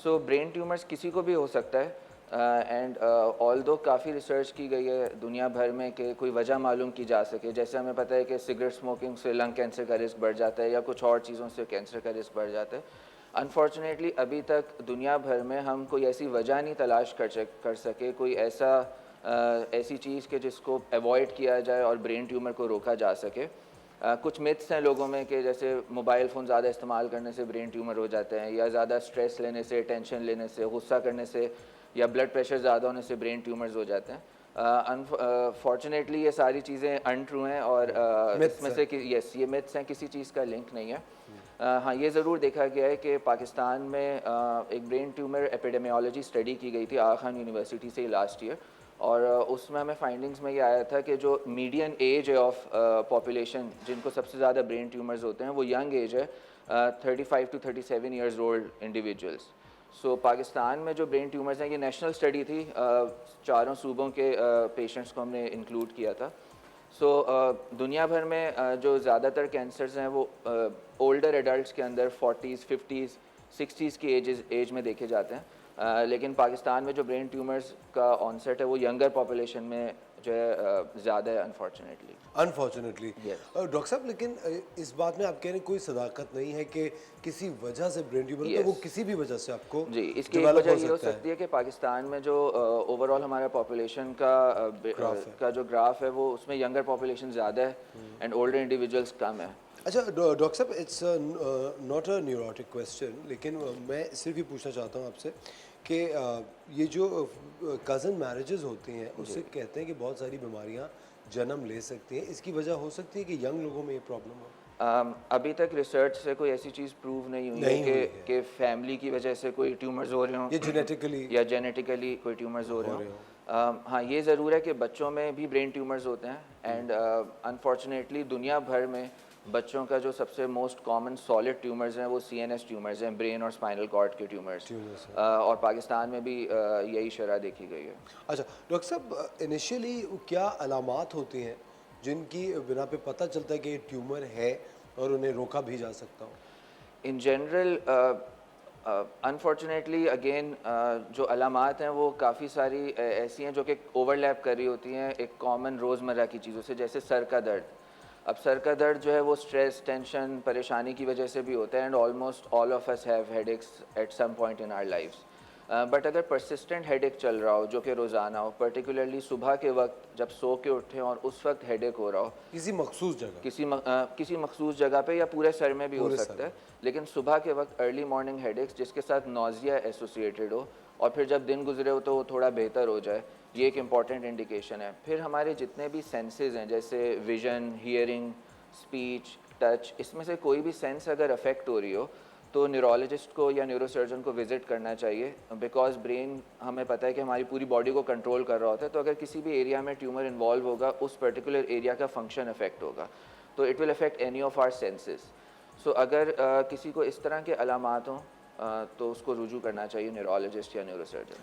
So brain tumours किसी को भी हो सकता है एंड ऑल्दो काफ़ी रिसर्च की गई है दुनिया भर में कि कोई वजह मालूम की जा सके। जैसे हमें पता है कि सिगरेट स्मोकिंग से लंग कैंसर का रिस्क बढ़ जाता है या कुछ और चीज़ों से कैंसर का रिस्क बढ़ जाता है। अनफॉर्चुनेटली अभी तक दुनिया भर में हम कोई ऐसी वजह नहीं तलाश कर सके, कोई ऐसी चीज़ के जिसको अवॉइड किया जाए और ब्रेन ट्यूमर को रोका जा सके। कुछ मिथ्स हैं लोगों में कि जैसे मोबाइल फ़ोन ज़्यादा इस्तेमाल करने से ब्रेन ट्यूमर हो जाते हैं, या ज़्यादा स्ट्रेस लेने से, टेंशन लेने से, गुस्सा करने से, या ब्लड प्रेशर ज़्यादा होने से ब्रेन ट्यूमर्स हो जाते हैं। अनफॉर्चुनेटली ये सारी चीज़ें अनट्रू हैं और मिथ्स इसमें है। से कि यस ये मिथ्स हैं, किसी चीज़ का लिंक नहीं है। हाँ, ये ज़रूर देखा गया है कि पाकिस्तान में एक ब्रेन ट्यूमर एपिडेमियोलॉजी स्टडी की गई थी आगा खान यूनिवर्सिटी से लास्ट ईयर, और उसमें हमें फाइंडिंग्स में ये आया था कि जो मीडियन एज है ऑफ पॉपुलेशन जिनको सबसे ज़्यादा ब्रेन ट्यूमर्स होते हैं वो यंग एज है, 35 टू 37 ईयर्स ओल्ड इंडिविजुअल्स। सो पाकिस्तान में जो ब्रेन ट्यूमर्स हैं, ये नेशनल स्टडी थी, चारों सूबों के पेशेंट्स को हमने इंक्लूड किया था। सो दुनिया भर में जो ज़्यादातर कैंसर्स हैं वो ओल्डर एडल्ट्स के अंदर 40s 50s 60s की एज में देखे जाते हैं। लेकिन पाकिस्तान में जो ब्रेन ट्यूमर्स का ऑनसेट है वो यंगर पॉपुलेशन में जो है ज़्यादा है अनफॉर्चुनेटली। अनफॉर्चुनेटली यस डॉक्टर साहब, लेकिन इस बात में आप कह रहे हैं कोई सदाकत नहीं है कि किसी वजह से ब्रेन ट्यूमर होता है, वो यस किसी भी वजह से आपको जी, इसकी एक डेवलप वजह हो ये हो सकता है। सकती है कि पाकिस्तान में जो ओवरऑल हमारा पॉपुलेशन ग्राफ है। का जो ग्राफ है वो उसमें यंगर पॉपुलेशन ज़्यादा है एंड ओल्डर इंडिविजुअल्स कम है। अच्छा डॉक्टर साहब, it's not a neurotic question, लेकिन मैं सिर्फ ये पूछना चाहता हूँ आपसे कि ये जो कज़न मैरिजेस होती हैं जी। उससे कहते हैं कि बहुत सारी बीमारियाँ जन्म ले सकती हैं, इसकी वजह हो सकती है कि यंग लोगों में ये प्रॉब्लम हो? अभी तक रिसर्च से कोई ऐसी चीज़ प्रूव नहीं हुई है नहीं हुई है, कि फैमिली की वजह से कोई ट्यूमर्स हो रहे ये हों जेनेटिकली या जेनेटिकली कोई ट्यूमर्स हो रहे हो हों। रहे हो। हाँ, ये ज़रूर है कि बच्चों में भी ब्रेन ट्यूमर्स होते हैं एंड अनफॉर्चुनेटली दुनिया भर में बच्चों का जो सबसे मोस्ट कॉमन सॉलिड ट्यूमर्स हैं वो सीएनएस ट्यूमर्स हैं, ब्रेन और स्पाइनल कॉर्ड के ट्यूमर्स। ट्यूमर्स है। और पाकिस्तान में भी यही शरह देखी गई है। अच्छा डॉक्टर साहब, इनिशियली क्या अलामात होती हैं जिनकी बिना पे पता चलता है कि ये ट्यूमर है और उन्हें रोका भी जा सकता हो? इन जनरल अनफॉर्चुनेटली अगेन जो अलामात हैं वो काफ़ी सारी ऐसी हैं जो कि ओवरलैप कर रही होती हैं एक कॉमन रोज़मर्रा की चीज़ों से, जैसे सर का दर्द। अब सर का दर्द जो है वो स्ट्रेस, टेंशन, परेशानी की वजह से भी होता है and almost all of us have headaches at some point in our lifes. But अगर परसिस्टेंट हेडेक चल रहा हो जो कि रोज़ाना हो, पर्टिकुलरली सुबह के वक्त जब सो के उठें और उस वक्त हेडेक हो रहा हो, किसी मखसूस जगह, किसी मखसूस जगह पे या पूरे सर में भी हो पूरे सर सकता में? है, लेकिन सुबह के वक्त अर्ली मॉर्निंग हेडेक्स जिसके साथ नौजिया एसोसिएटेड हो और फिर जब दिन गुजरे हो तो वो थोड़ा बेहतर हो जाए, ये एक इम्पॉर्टेंट इंडिकेशन है। फिर हमारे जितने भी सेंसेस हैं जैसे विजन, हियरिंग, स्पीच, टच, इसमें से कोई भी सेंस अगर अफेक्ट हो रही हो तो न्यूरोलॉजिस्ट को या न्यूरोसर्जन को विजिट करना चाहिए, बिकॉज ब्रेन हमें पता है कि हमारी पूरी बॉडी को कंट्रोल कर रहा होता है। तो अगर किसी भी एरिया में ट्यूमर इन्वॉल्व होगा उस पर्टिकुलर एरिया का फंक्शन अफेक्ट होगा, तो it will affect any of our senses. So अगर किसी को इस तरह के अलामात हों तो उसको रुजू करना चाहिए न्यूरोलॉजिस्ट या न्यूरोसर्जन।